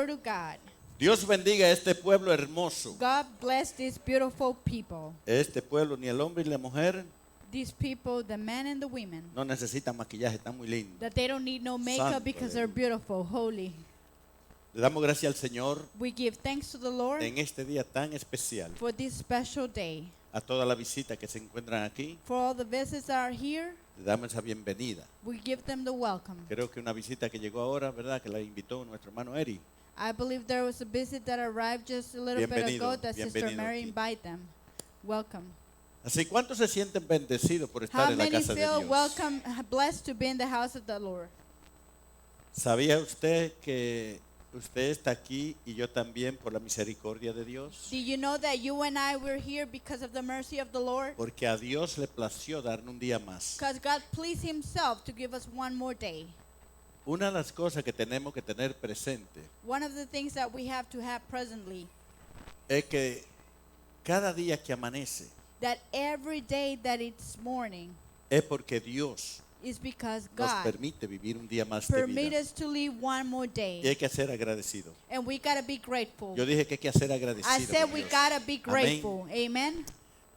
Glory to God. Dios bendiga a este pueblo hermoso. God bless these beautiful people. Este pueblo, ni el hombre ni la mujer, These people, the men and the women, no necesitan maquillaje, están muy lindos. that they don't need no makeup Santo because de they're Dios. beautiful, holy. Le damos gracias al Señor We give thanks to the Lord en este día tan especial. for this special day. A toda la visita que se encuentran aquí, For all the visitors that are here, le damos esa bienvenida. we give them the welcome. Creo que una visita que llegó ahora, ¿verdad? Que la invitó nuestro hermano Eri. I believe there was a visit that arrived just a little bit Bienvenido, ago that Sister bienvenido Mary aquí. invited them. Welcome. Así, ¿cuántos se sienten bendecidos por estar How en la many casa de feel Dios? welcome, blessed to be in the house of the Lord? ¿Sabía usted que usted está aquí y yo también por la misericordia de Dios? Do you know that you and I were here because of the mercy of the Lord? Porque a Dios le plació darnos un día más. Because God pleased Himself to give us one more day. Una de las cosas que tenemos que tener presente One of the things that we have to have presently, es que cada día que amanece that every day that it's morning es porque Dios is because nos God permite vivir un día más de permit vida. us to live one more Y day. hay que ser agradecido. And we got to be grateful. Yo dije que hay que ser I agradecido. said con we Dios. got to be Amén. grateful. Amen.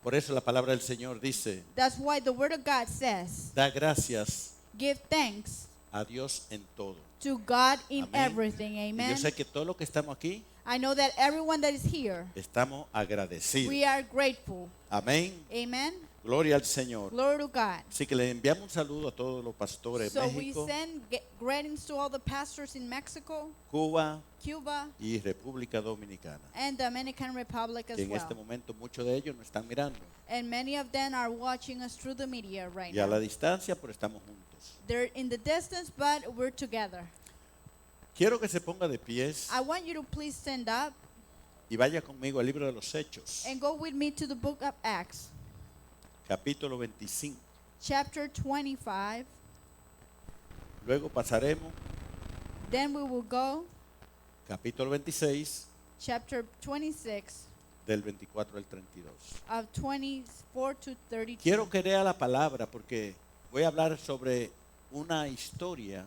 Por eso la palabra del Señor dice, That's why the Word of God says, da gracias give thanks a Dios en todo. to God in Amén. everything. Y Amen. yo sé que todos los que estamos aquí I know that everyone that is here, estamos agradecidos. we are grateful. Amén. Amen. Gloria al Señor. Glory to God. Así que le enviamos un saludo a todos los pastores de So we México, send greetings to all the pastors in Mexico, Cuba Cuba, y República Dominicana. and Dominican Republic as Que en este well. momento muchos de ellos nos están mirando. And many of them are watching us through the media right Y a la now. distancia, pero estamos juntos. They're in the distance, but we're together. Quiero que se ponga de pies I want you to please stand up y vaya conmigo al libro de los Hechos, and go with me to the book of Acts, capítulo 25. chapter 25. Luego pasaremos, Then we will go, capítulo 26, chapter 26, del 24 al 32. of 24 to 32. Quiero que lea la palabra porque voy a hablar sobre una historia.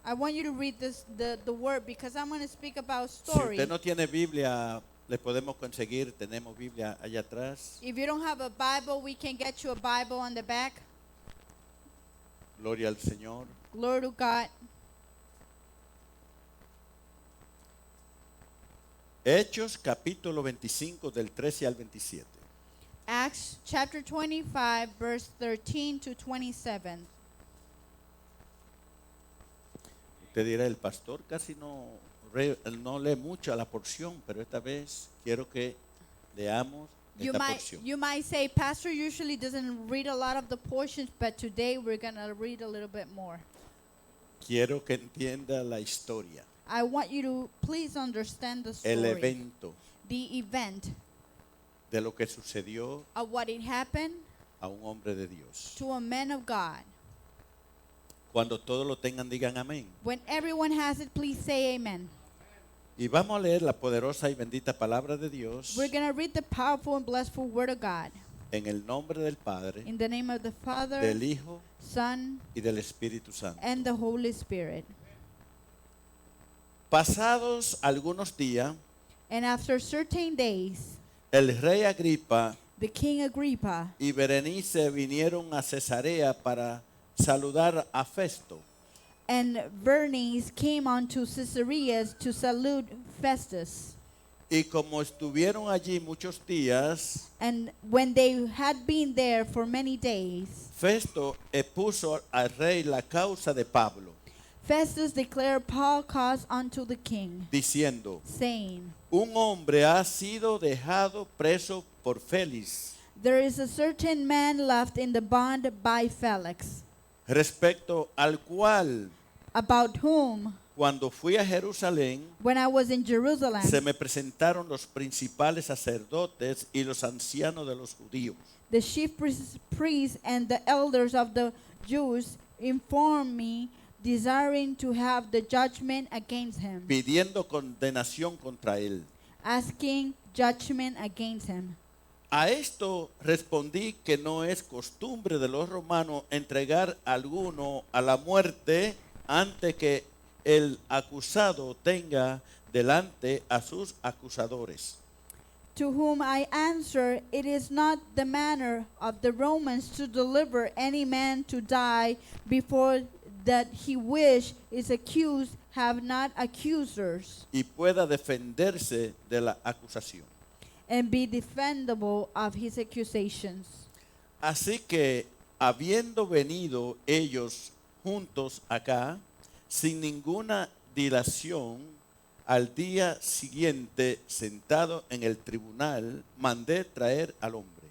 I want you to read the word because I'm going to speak about Si story. usted no tiene Biblia, le podemos conseguir, tenemos Biblia allá atrás. If you don't have a Bible, we can get you a Bible on the back. Gloria al Señor. Glory to God. Hechos capítulo 25 del 13 al 27. Acts chapter 25, verse 13 to 27. Usted dirá, el pastor casi no lee mucho a la porción, pero esta vez quiero que leamos You esta might, porción. you might say, Pastor usually doesn't read a lot of the portions, but today we're going to read a little bit more. Quiero que entienda la historia, I want you to please understand the el story, evento the event de lo que sucedió of what it happened a un hombre de Dios. to a man of God. Cuando todos lo tengan, digan amén. When everyone has it, please say amen. Y vamos a leer la poderosa y bendita palabra de Dios We're going to read the powerful and blessful word of God en el nombre del Padre, in the name of the Father, del Hijo Son, y del Espíritu Santo. and the Holy Spirit. Pasados algunos días, And after certain days, el rey Agripa the king Agrippa y Berenice vinieron a Cesarea para saludar a Festo. and Bernice came unto Caesarea to salute Festus. Y como estuvieron allí muchos días, And when they had been there for many days, Festo expuso al rey la causa de Pablo, Festus declared Paul cause unto the king, diciendo, saying, un hombre ha sido dejado preso por Félix, there is a certain man left in the bond by Felix, respecto al cual, about whom, cuando fui a Jerusalén, when I was in Jerusalem, se me presentaron los principales sacerdotes y los ancianos de los judíos, the chief priests and the elders of the Jews informed me, desiring to have the judgment against him, pidiendo condenación contra él. asking judgment against him. A esto respondí que no es costumbre de los romanos entregar a alguno a la muerte antes que el acusado tenga delante a sus acusadores. To whom I answer, it is not the manner of the Romans to deliver any man to die before that he which is accused have not accusers, Y pueda defenderse de la acusación. and be defendable of his accusations. Así que, habiendo venido ellos juntos acá, sin ninguna dilación, al día siguiente, sentado en el tribunal, mandé traer al hombre.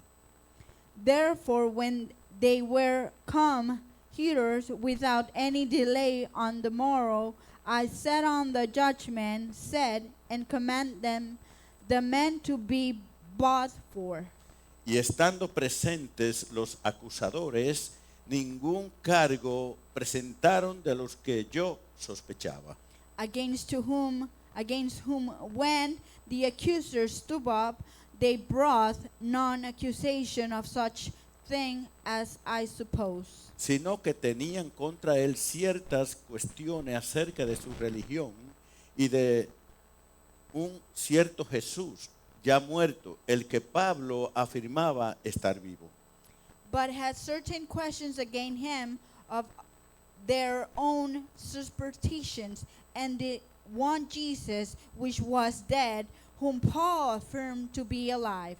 Therefore, when they were come hither without any delay on the morrow, I sat on the judgment, said, and command them the men to be brought forth. Y estando presentes los acusadores, ningún cargo presentaron de los que yo sospechaba. Against whom when the accusers stood up, they brought none accusation of such thing as I suppose. Sino que tenían contra él ciertas cuestiones acerca de su religión y de un cierto Jesús ya muerto, el que Pablo afirmaba estar vivo. But had certain questions against him of their own superstitions, and the one Jesus which was dead, whom Paul affirmed to be alive.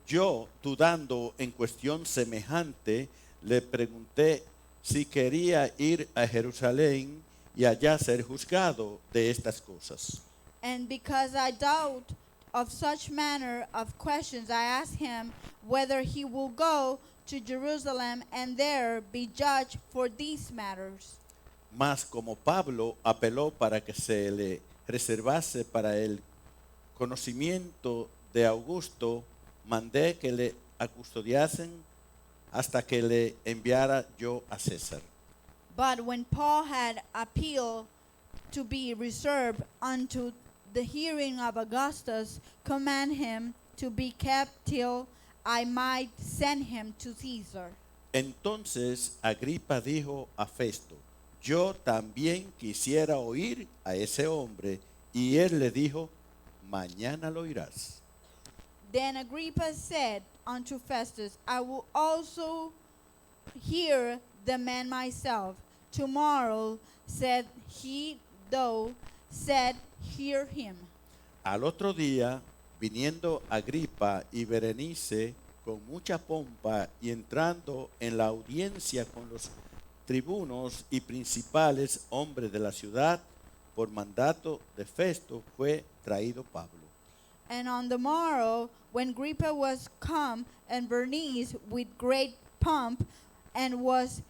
Yo, dudando en cuestión semejante, le pregunté si quería ir a Jerusalén y allá ser juzgado de estas cosas. And because I doubt of such manner of questions, I asked him whether he will go to Jerusalem and there be judged for these matters. Mas como Pablo apeló para que se le reservase para el conocimiento de Augusto, mandé que le custodiasen hasta que le enviara yo a César. But when Paul had appealed to be reserved unto the hearing of Augustus, command him to be kept till I might send him to Caesar. Entonces Agripa dijo a Festo: yo también quisiera oír a ese hombre. Y él le dijo: mañana lo oirás. Then Agrippa said unto Festus, I will also hear the man myself. Tomorrow, said he, thou said, hear him. Al otro día, viniendo Agripa y Berenice con mucha pompa y entrando en la audiencia con los tribunos y principales hombres de la ciudad, por mandato de Festo fue traído Pablo. And on the morrow, when Agrippa was come, and Bernice with great pomp, and was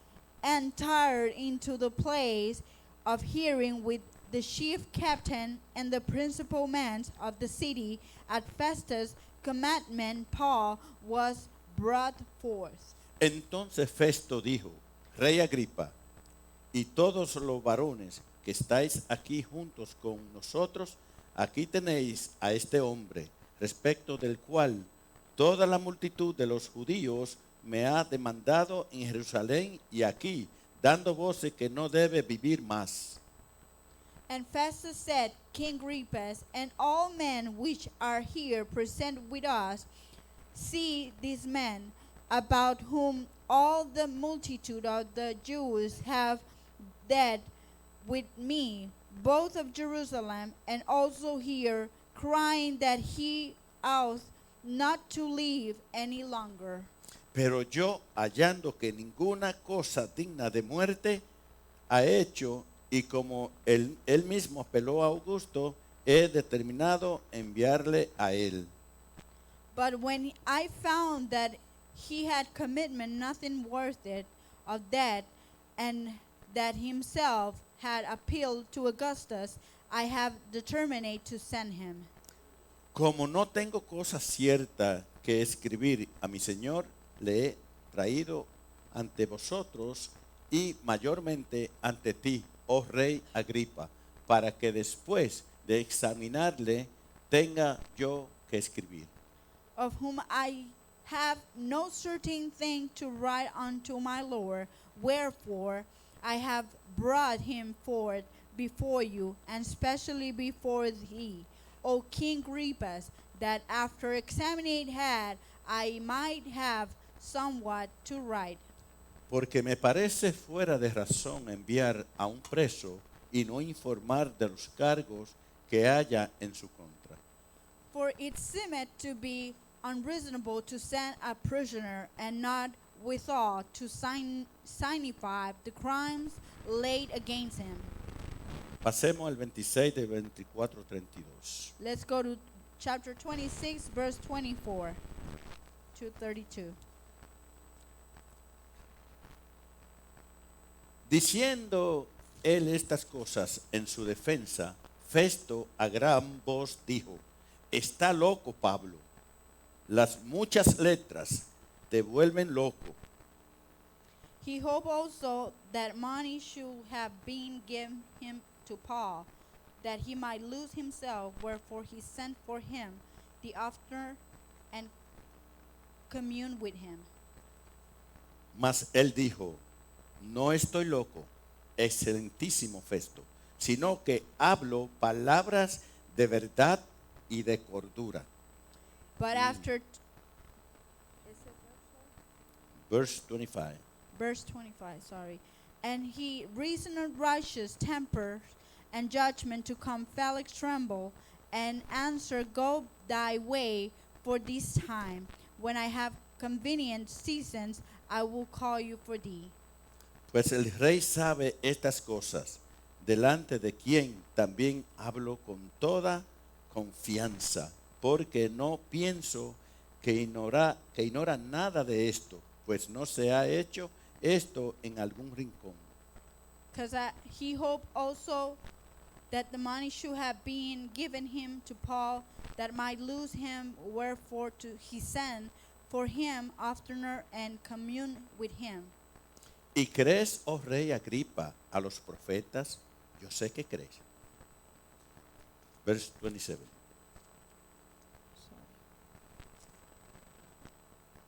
entered into the place of hearing with the chief captain and the principal men of the city, at Festus' commandment, Paul was brought forth. Entonces Festo dijo: Rey Agripa, y todos los varones que estáis aquí juntos con nosotros, aquí tenéis a este hombre, respecto del cual toda la multitud de los judíos me ha demandado en Jerusalén y aquí, dando voces que no debe vivir más. And Festus said, King Agrippa, and all men which are here present with us, see these men, about whom all the multitude of the Jews have dead with me, both of Jerusalem and also here, crying that he ought not to live any longer. Pero yo, hallando que ninguna cosa digna de muerte ha hecho, y como él mismo apeló a Augusto, he determinado enviarle a él. But when I found that he had commitment nothing worth it of that, and that himself had appealed to Augustus, I have determined to send him. Como no tengo cosa cierta que escribir a mi Señor, le he traído ante vosotros y mayormente ante ti, oh Rey Agripa, para que después de examinarle tenga yo que escribir. Of whom I have no certain thing to write unto my Lord, wherefore I have brought him forth, before you, and especially before thee, O King Agrippa, that after examining had I might have somewhat to write. Porque me parece fuera de razón enviar a un preso y no informar de los cargos que haya en su contra. For it seemeth to be unreasonable to send a prisoner, and not withal to signify the crimes laid against him. Pasemos al 26 de 24:32. Let's go to chapter 26, verse 24 to 32. Diciendo él estas cosas en su defensa, Festo a gran voz dijo: está loco Pablo. Las muchas letras te vuelven loco. He hoped also that money should have been given him to Paul, that he might lose himself, wherefore he sent for him the oftener and communed with him. Mas él dijo: no estoy loco, excelentísimo Festo, sino que hablo palabras de verdad y de cordura. But after Verse 25. verse 25, sorry. And he reasoned righteous temper and judgment to come Felix tremble, and answer, go thy way for this time. When I have convenient seasons, I will call you for thee. Pues el rey sabe estas cosas, delante de quien también hablo con toda confianza, porque no pienso que ignora nada de esto, pues no se ha hecho esto en algún rincón. Because he hoped also that the money should have been given him to Paul, that might lose him, wherefore he sent for him oftener and commune with him. ¿Y crees, oh rey Agripa, a los profetas? Yo sé que crees. Verse 27.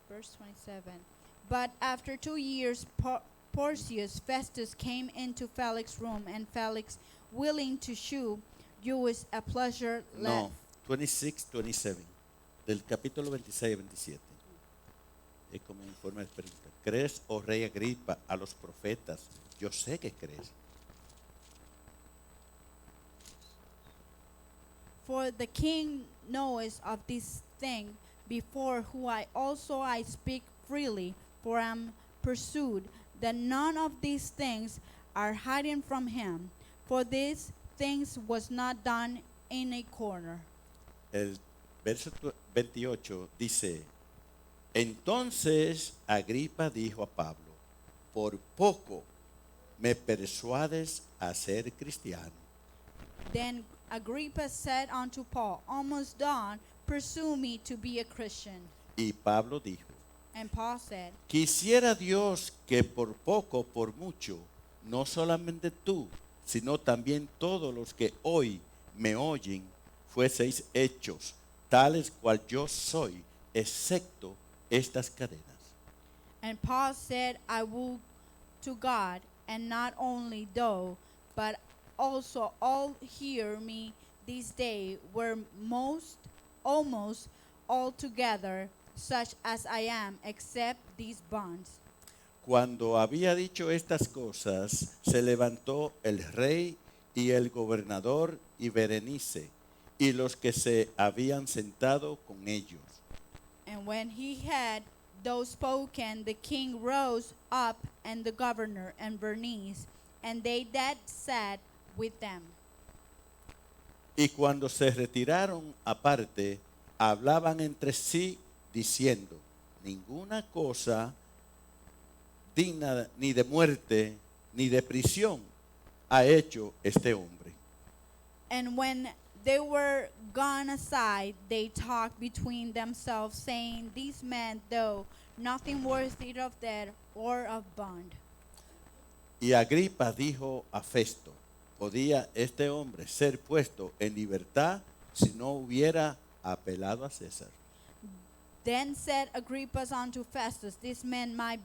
Verse 27. But after 2 years, Porcius Festus came into Felix's room, and Felix, willing to shew Jews a pleasure, No, 26, 27. Del capítulo 26 y 27. Es como informe de pregunta. ¿Crees, oh rey Agripa, a los profetas? Yo sé que crees. For the king knoweth of this thing, before who I also I speak freely, for I am pursued, that none of these things are hidden from him. For these things was not done in a corner. El verso 28 dice: entonces Agripa dijo a Pablo: por poco me persuades a ser cristiano. Then Agrippa said unto Paul, almost done, pursue me to be a Christian. Y Pablo dijo: And Paul said, quisiera Dios que por poco, por mucho, no solamente tú, sino también todos los que hoy me oyen, fueseis hechos, tales cual yo soy, excepto estas cadenas. and Paul said, I will to God, and not only thou, but also all hear me this day were almost altogether such as I am, except these bonds. Cuando había dicho estas cosas, se levantó el rey y el gobernador y Berenice, y los que se habían sentado con ellos. And when he had thus spoken, the king rose up, and the governor, and Bernice, and they that sat with them. Y cuando se retiraron aparte, hablaban entre sí, diciendo: ninguna cosa digna ni de muerte ni de prisión ha hecho este hombre. And when they were gone aside, they talked between themselves, saying, these men, though nothing worthy of death or of bond. Y Agripa dijo a Festo: ¿podía este hombre ser puesto en libertad si no hubiera apelado a César? Then said Agrippa unto Festus, this man might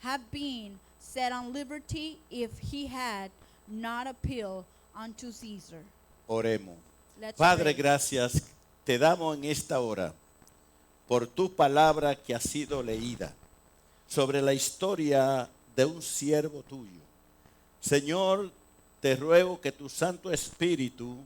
have been set on liberty if he had not appealed unto Caesar. Oremos. Let's Padre, pray. gracias te damos en esta hora por tu palabra que ha sido leída sobre la historia de un siervo tuyo. Señor, te ruego que tu Santo Espíritu,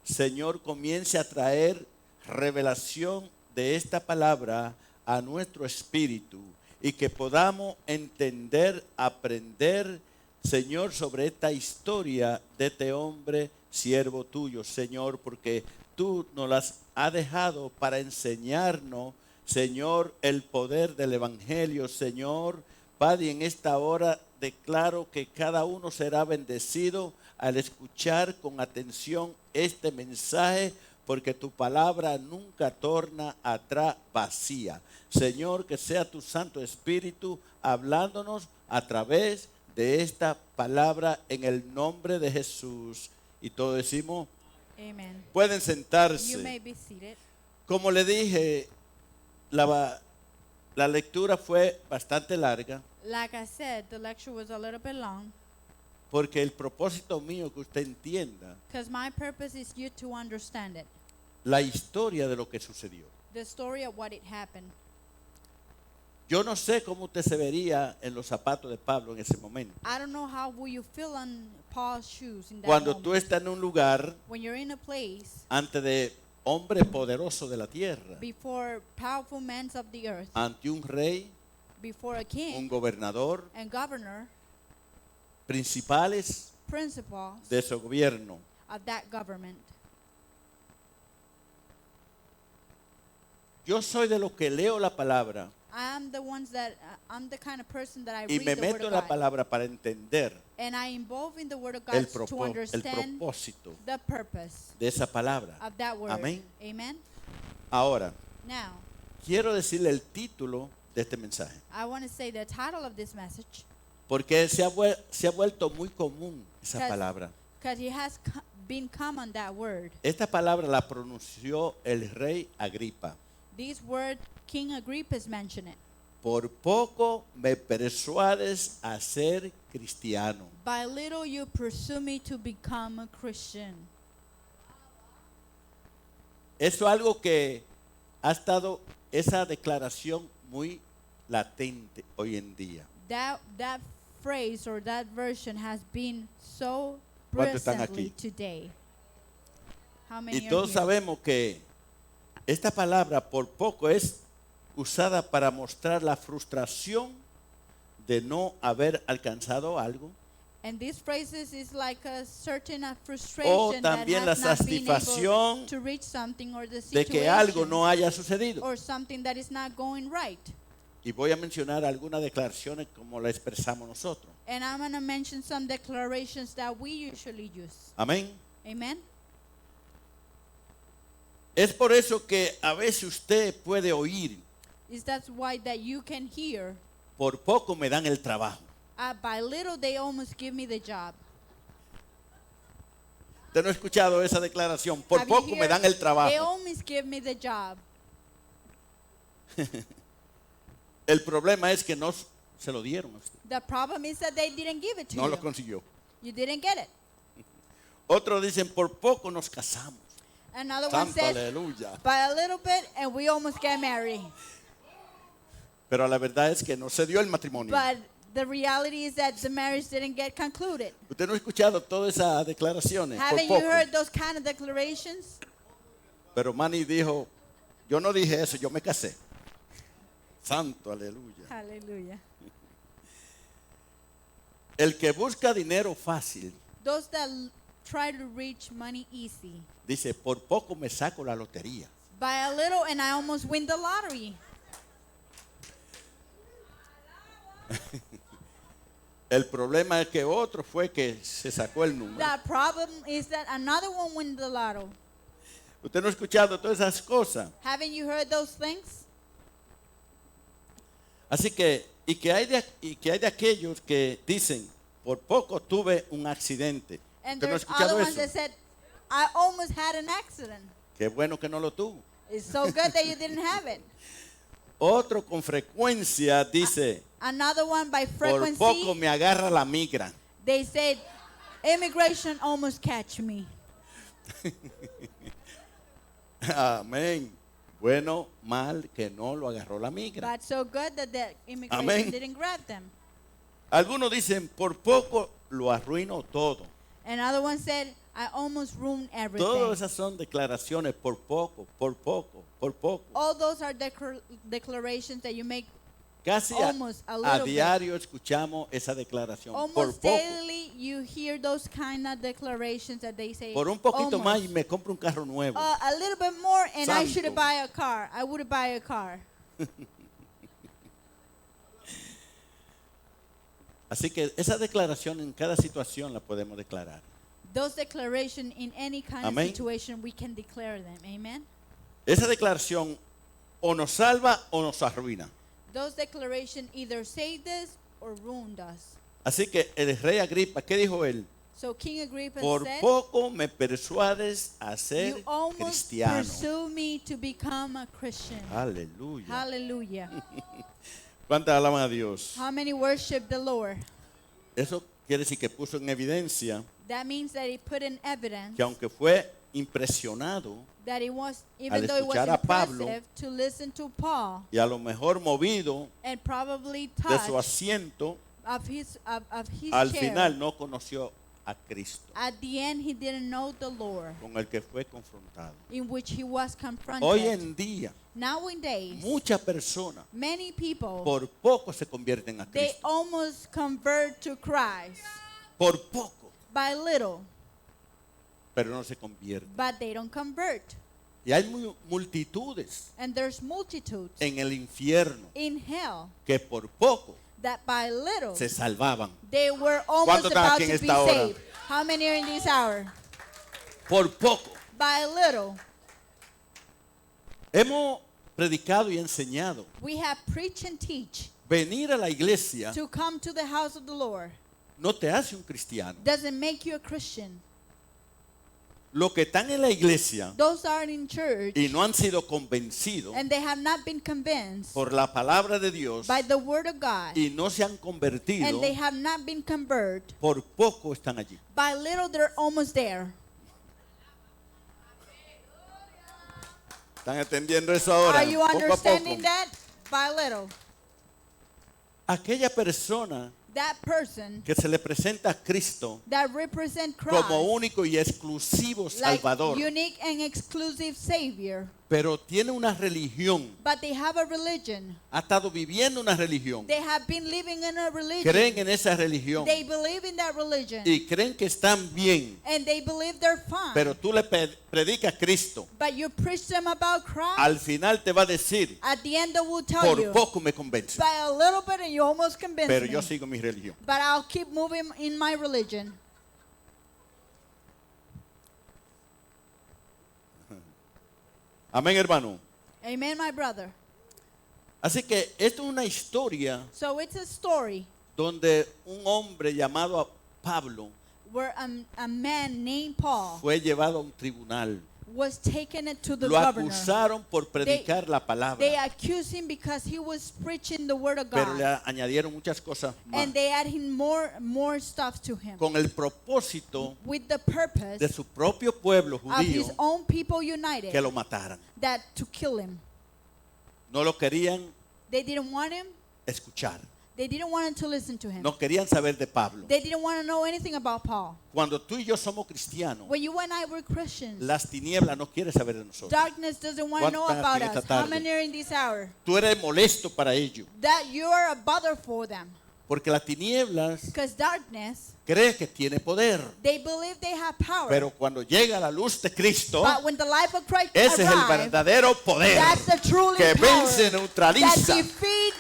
Señor, comience a traer revelación de esta palabra a nuestro espíritu y que podamos entender, aprender, Señor, sobre esta historia de este hombre, siervo tuyo, Señor, porque tú nos las has dejado para enseñarnos, Señor, el poder del Evangelio, Señor. Padre, en esta hora declaro que cada uno será bendecido al escuchar con atención este mensaje, porque tu palabra nunca torna atrás vacía. Señor, que sea tu Santo Espíritu hablándonos a través de esta palabra en el nombre de Jesús. Y todos decimos, Amen. pueden You sentarse. may be seated. Como le dije, la lectura fue bastante larga, Like I said, the lecture was a little bit long porque el propósito mío que usted entienda because my purpose is you to understand it. la historia de lo que sucedió. The story of what it happened. Yo no sé cómo usted se vería en los zapatos de Pablo en ese momento. I don't know how will you feel on Paul's shoes in that Cuando moment. tú estás en un lugar When you're in a place ante de hombre poderoso de la tierra, before powerful men of the earth, ante un rey, before a un king gobernador, and governor, principales principals de su gobierno. of that government. Yo soy de los que leo la palabra I'm the kind of person that I y read me the word meto of en la God. palabra para entender And I involve in the word of God el to propósito understand the purpose de esa palabra. of that word. Amén. Amen. Ahora, Now, quiero decirle el título de este mensaje, I want to say the title of this message porque se ha vuelto muy común esa Because- palabra. because it has been common, that word. Esta palabra la pronunció el rey Agripa. This word, King Agrippa's mentioned it. Por poco me persuades a ser cristiano. By little you pursue me to become a Christian. Eso es algo que ha estado, esa declaración muy latente hoy en día. That phrase or that version has been so ¿Cuántos están presently aquí? today. How many Y are todos here? sabemos que esta palabra por poco es usada para mostrar la frustración de no haber alcanzado algo, And these phrases is like a certain o frustration that también la has not been able satisfacción to reach something or the de que algo situation no haya sucedido. or something that is not going right. Y voy a mencionar algunas declaraciones como la expresamos nosotros. And I'm going to mention some declarations that we usually use. Amén. Amen. Es por eso que a veces usted puede oír, Is that why that you can hear, por poco me dan el trabajo. by little they almost give me the job. Usted no ha escuchado esa declaración, por Have you poco me heard, dan el They trabajo. almost give me the job. El problema es que no se lo dieron a usted, The problem is that they didn't give it to no you. lo consiguió. You didn't get it. Otros dicen, por poco nos casamos. Another one Santo says, aleluya. by a little bit and we almost get married. Pero la verdad es que no se dio el matrimonio. But the reality is that the marriage didn't get concluded. Usted no ha escuchado todas esas declaraciones, por Haven't you poco. heard those kind of declarations? Pero Manny dijo, yo no dije eso, yo me casé. Santo aleluya. Hallelujah. El que busca dinero fácil, Those that try to reach money easy. dice, por poco me saco la lotería. By a little and I almost win the lottery. El problema es que otro fue que se sacó el número. The problem is that another one win the lotto. Usted no ha escuchado todas esas cosas. Haven't you heard those things? Así que, y que hay de aquellos que dicen, por poco tuve un accidente. And ¿Usted no ha there's escuchado other ones eso? that said, I almost had an accident. Qué bueno que no lo tuvo. It's so good that you didn't have it. Otro con frecuencia dice, Another one by por poco frequency, me agarra la migra. they said, Immigration almost catch me. Amén. Bueno, mal que no lo agarró la migra. But so good that the immigration Amén. didn't grab them. Algunos dicen, por poco lo arruino todo. And other one said, I almost ruined everything. Todas esas son declaraciones por poco, por poco, por poco. All those are declarations that you make Casi almost a a little bit. diario escuchamos esa declaración. Por Almost poco. daily you hear those kind of declarations that they say. Por un poquito almost. más y me compro un carro nuevo. A little bit more and I should Santo. buy a car. I would buy a car. Así que esa declaración en cada situación la podemos declarar. Those declarations in any kind Amén. of situation, we can declare them. Amen. Esa declaración o nos salva o nos arruina. Those declarations either saved us or ruined us. Así que el rey Agripa, ¿qué dijo él? So King Agrippa Por said, poco me persuades a you ser almost cristiano. pursue me to become a Christian. Aleluya. Hallelujah. ¿Cuántas alaban a Dios? How many worship the Lord? Eso quiere decir que puso en evidencia That means that he put in evidence que aunque fue impresionado that it was, al even though it was escuchar a Pablo, impressive to listen to Paul y a lo mejor movido and probably de su touched asiento, of his al chair, final no conoció a Cristo, at the end he didn't know the Lord con el que fue confrontado. in which he was confronted. Hoy en día, Nowadays, muchas personas many people, por poco se convierten a they Cristo. almost convert to Christ Por poco, by little, pero no se convierten. but they don't convert. Y hay multitudes And there's multitudes en el infierno in hell que por poco that by little se salvaban. they were almost ¿Cuántos están about aquí en to be esta hora? saved. How many are in this hour? Por poco. By little. Hemos predicado y enseñado. We have preach and teach. Venir a la iglesia To come to the house of the Lord no te hace un cristiano. doesn't make you a Christian. Los que están en la iglesia Those are in church y no han sido convencidos and they have not been convinced por la palabra de Dios by the word of God y no se han convertido, and they have not been converted. por poco están allí. By little they're almost there. ¿Están entendiendo eso ahora? Are you Poco a understanding poco. that? By little. Aquella persona That person que se le presenta a Cristo that represent Christ como único y exclusivo like Salvador, unique and exclusive Savior, pero tiene una religión, but they have a religion. ha estado viviendo una religión, They have been living in a religion. creen en esa religión They believe in that religion. y creen que están bien, And they believe they're fine. pero tú le predicas a Cristo, But you preach them about Christ. al final te va a decir, At the end they will tell por you, poco me convence, by a little bit and you almost convince pero me. yo sigo mi religión. But I'll keep moving in my religion. Amén, hermano. Amen, my brother. Así que esto es una historia So it's a story donde un hombre llamado Pablo where a man named Paul fue llevado a un tribunal. was taken to the Lo governor. acusaron por predicar la They palabra, accused him because he was preaching the word of pero le God. añadieron muchas cosas más And they added more stuff to him. con el propósito With the purpose de su propio pueblo of judío his own people united que lo mataran. that to kill him. No lo querían They didn't want him. escuchar, They didn't want him to listen to him. no querían saber de Pablo. They didn't want to know anything about Paul. Cuando tú y yo somos cristianos, When you and I were Christians, las tinieblas no quieren saber de nosotros. darkness doesn't want to know ¿Cuántos están about aquí esta us. How tarde? many are in this hour? Tú eres molesto para ellos, That you are a bother for them. porque las tinieblas Because darkness, cree que tiene poder, they believe they have power. pero cuando llega la luz de Cristo, But when the life of Christ ese es el arrives, verdadero poder that's the truly que power vence, that neutraliza defeat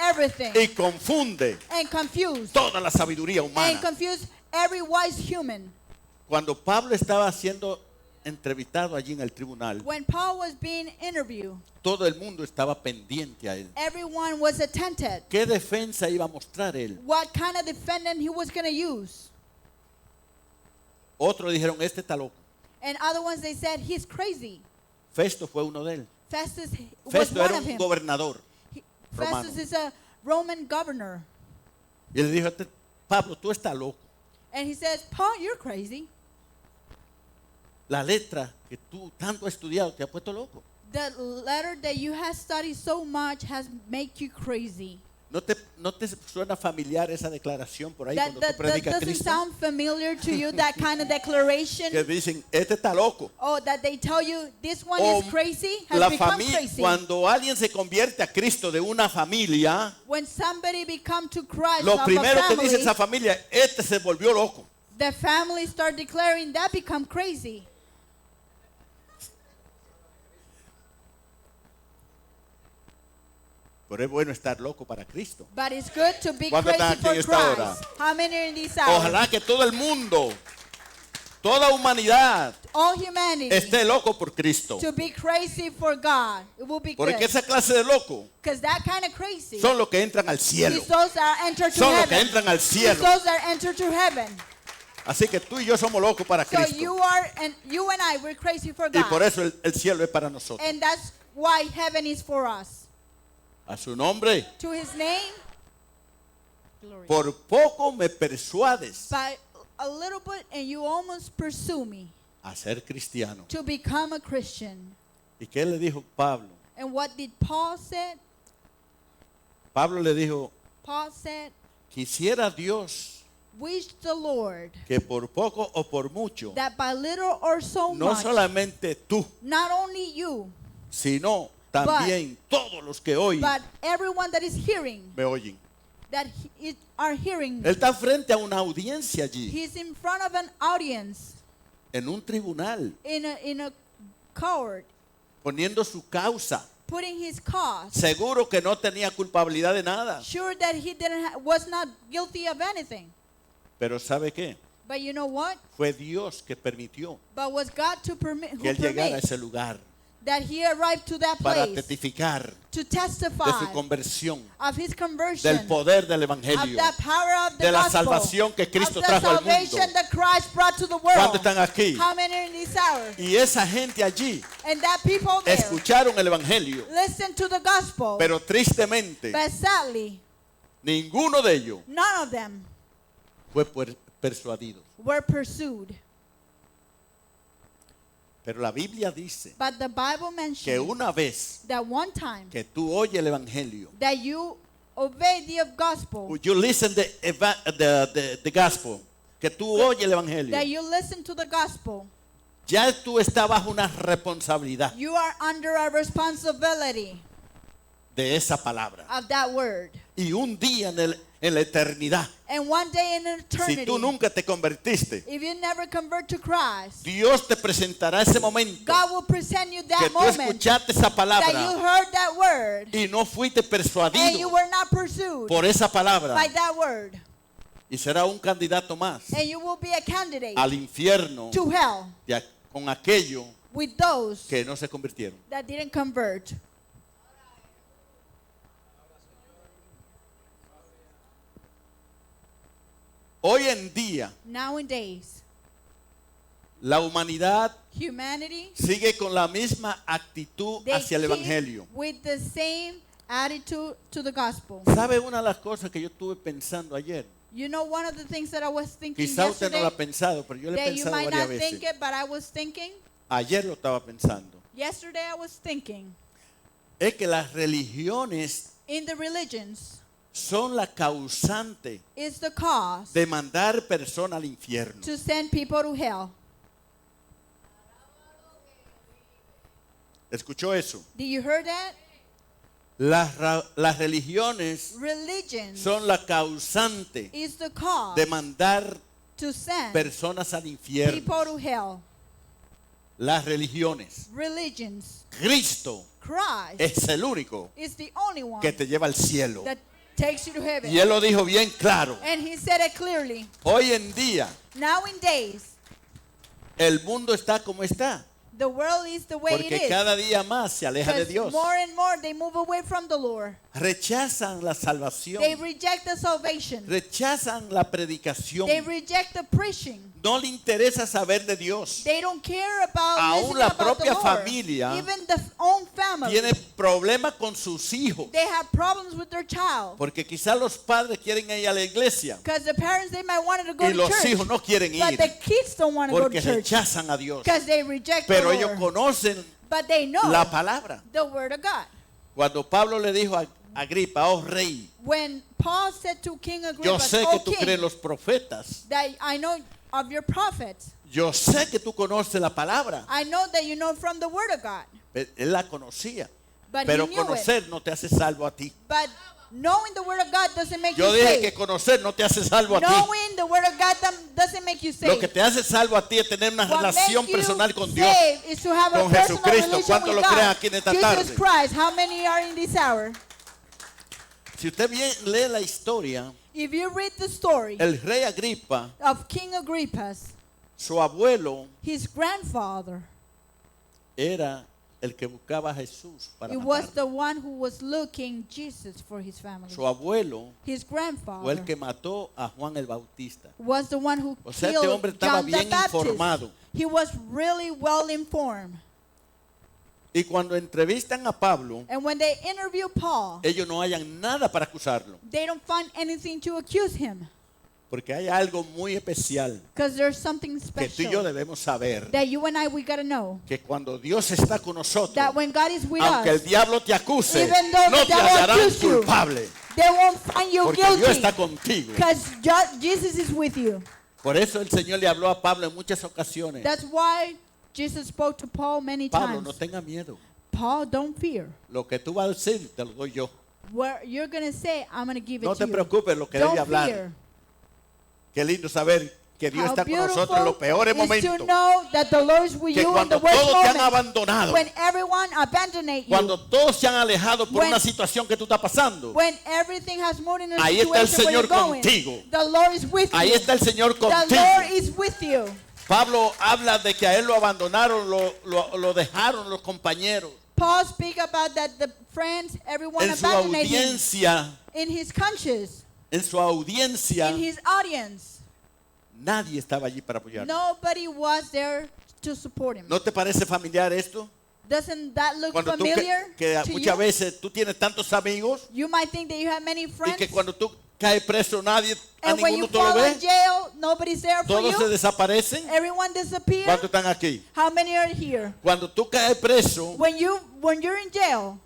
everything y confunde and confuse toda la sabiduría and humana. confuse every wise human. Cuando Pablo estaba siendo entrevistado allí en el tribunal, When Paul was being interviewed, todo el mundo estaba pendiente a él. everyone was attentive. ¿Qué defensa iba a mostrar él? What kind of defendant he was going to use. Otros dijeron, este está loco. And other ones, they said, he's crazy. Festo fue uno de él. Festus was Festo one era of un him. gobernador. Festus romano. is a Roman governor. Y le dijo, Pablo, tú estás loco. And he says, Paul, you're crazy. La letra que tú tanto has estudiado te ha puesto loco. The letter that you have studied so much has made you crazy. ¿No te suena familiar esa declaración por ahí That, cuando that, tú that predicas a doesn't Cristo? sound familiar to you, that kind of declaration. Que dicen, este está loco. Oh, that they tell you this one O is crazy, has la become familia, crazy. cuando alguien se convierte a Cristo de una familia, When somebody become to Christ lo of a primero que dice family, esa familia, este se volvió loco. the family start declaring that become crazy. Pero es bueno estar loco para Cristo. But it's good to be ¿Cuántos están crazy aquí for en esta hora? Christ. How many are in this hour? Ojalá que todo el mundo, toda humanidad All humanity esté loco por Cristo. to be crazy for God. It will be Porque good. esa clase de loco Because that kind of crazy son los que entran al cielo. is those that enter to Son los que heaven. entran al It's cielo. those that enter to heaven. Así que tú y yo somos locos para So Cristo. you and I, we're crazy for Y por God. eso el cielo es para nosotros. And that's why heaven is for us. A su nombre, To his name, glory. por poco me persuades By a little bit, and you almost pursue me a ser cristiano. to become a Christian. ¿Y qué le dijo Pablo? And what did Paul say? Pablo le dijo, Paul said, quisiera Dios wish the Lord que por poco o por mucho, that by little or so no much, solamente tú, not only you, sino también todos los que hoy but everyone that is hearing, me oyen. that are hearing me. Él está frente a una audiencia allí, He's in front of an audience en un tribunal, in a court, poniendo su causa. putting his cause. Seguro que no tenía culpabilidad de nada. Sure that he was not guilty of anything. Pero ¿sabe qué? But you know what? Fue Dios que permitió But was God to permit, que who él llegara a permit ese lugar that he arrived to that para place testificar to de testify su conversión, of his conversion, del poder del of evangelio, the power of the de la gospel, salvación que Cristo of the trajo al mundo. salvation that Christ brought to the world. ¿Cuántos están aquí? How many are in this hour? Y esa gente allí And that people there escucharon el evangelio, listen to the gospel, pero tristemente but sadly, ninguno de ellos none of them fue persuadido. were pursued. Pero la Biblia dice But the Bible que mentions una vez that one time que tú oyes el evangelio, that you obey the gospel, you listen the gospel, que tú oyes el evangelio, that you listen to the gospel, ya tú estás bajo una responsabilidad you are under a responsibility de esa palabra. of that word. Y un día en la eternidad, And one day in si eternity, tú nunca te convertiste, if you never convert to Christ, Dios te presentará ese momento God will present you que that tú moment escuchaste esa that you palabra heard that word y no fuiste and you persuadido were not pursued por esa palabra, by that word. y será un candidato más And you will be a candidate al infierno to hell con aquellos with those que no se convirtieron. that didn't convert. Hoy en día Nowadays, la humanidad humanity, sigue con la misma actitud they hacia el keep evangelio. with the same attitude to the gospel. ¿Sabe una de las cosas que yo estuve pensando ayer? You know, one of the things that I was thinking Quizá usted no yesterday, lo ha pensado, pero yo lo he that you pensado might varias not think veces. it, but I was thinking, Ayer lo estaba pensando. yesterday I was thinking, Es que las religiones in the religions son la causante is the cause de mandar personas al infierno. to send people to hell. ¿Escuchó eso? Did you hear that? Las religiones Religions son la causante is the cause de mandar to send personas al infierno. people to hell. Las religiones. Religions. Cristo Christ es el único is the only one que te lleva al cielo. that takes you to heaven. Y él lo dijo bien claro. And he said it clearly. Hoy en día Nowadays, el mundo está como está. the world is the way Porque it is. cada día más se aleja de Because Dios. more and more they move away from the Lord. Rechazan la salvación. They reject the salvation. Rechazan la predicación. They reject the preaching. No le interesa saber de Dios. They don't care about Aún listening la about the propia Lord. familia Even the own family. tiene problemas con sus hijos. They have problems with their child. Porque quizás los padres quieren ir a la iglesia Because the parents, they might want to go y to los church. hijos no quieren But ir the kids don't want to go to porque church. rechazan a Dios. Because they reject Pero the ellos Lord. conocen But they know la palabra. the word of God. Cuando Pablo le dijo a Agripa, oh rey, When Paul said to King yo Agrippa, sé "O que tú king, crees los profetas. that I know of your prophets. Yo sé que tú conoces la palabra. I know that you know from the word of God." Él la conocía. But Pero he knew it. conocer no te hace salvo a ti. But knowing the word of God doesn't make Yo you dije que saved. conocer no te hace salvo a ti. Knowing the word of God doesn't make you saved. Lo que te hace salvo a ti es tener una What relación makes you personal con Dios. saved is to have a Con personal Jesucristo. relation ¿Cuántos with lo creen God. aquí en esta Jesus tarde? Christ. How many are in this hour? Si usted bien lee la historia, If you read the story el rey Agripa, of King Agrippas, su abuelo his grandfather, era el que buscaba a Jesús para it was matarlo. the one who was looking Jesus for his family. Su abuelo His fue el grandfather que mató a Juan el Bautista. was the one who O sea, killed este hombre estaba John the bien Baptist. informado. He was really well informed. Y cuando entrevistan a Pablo, And when they interview Paul, ellos no hallan nada para acusarlo. they don't find anything to accuse him. Porque hay algo muy especial Because there's something que tú y yo special debemos saber. that you and I, we got to know. Que cuando Dios está con nosotros, That when God is with aunque el us, diablo te acuse, even though no the te devil hallarán accuse you, culpable. they won't find you Porque Dios guilty. está contigo. Because Jesus is with you. Por eso el Señor le habló a Pablo en muchas ocasiones. That's why Jesus spoke to Paul many Pablo, times. no tenga miedo. Paul, don't fear. Lo que tú vas a decir, te lo doy yo. What you're going to say, I'm going to give No it te to you. preocupes lo que debe Don't hablar. fear. Qué lindo saber que Dios How está con nosotros en los beautiful peores is to momentos. know that the Lord is with Que you in cuando the worst todos te han moments. abandonado, When everyone abandoned you. cuando todos se han alejado por When- una situación que tú estás pasando, When everything has moved in a Ahí está el situation where Señor you're going. contigo. The Lord is with ahí you. está el Señor The Lord contigo. is with you. Pablo habla de que a él lo abandonaron, lo dejaron los compañeros. Paul speak about that the friends, everyone En su abandoned him. audiencia, In his conscience, en su audiencia, in his audience, nadie estaba allí para apoyarlo. nobody was there to support him. ¿No te parece familiar esto? Doesn't that look Cuando tú familiar que to muchas you? veces tú tienes tantos amigos You might think that you have many y friends, que cuando tú caes preso nadie, a and when you ninguno tú lo fall in ves, jail, nobody's there for todos se you. desaparecen. Everyone disappears. ¿Cuántos están aquí? How many are here? Cuando tú caes preso, When you're in jail,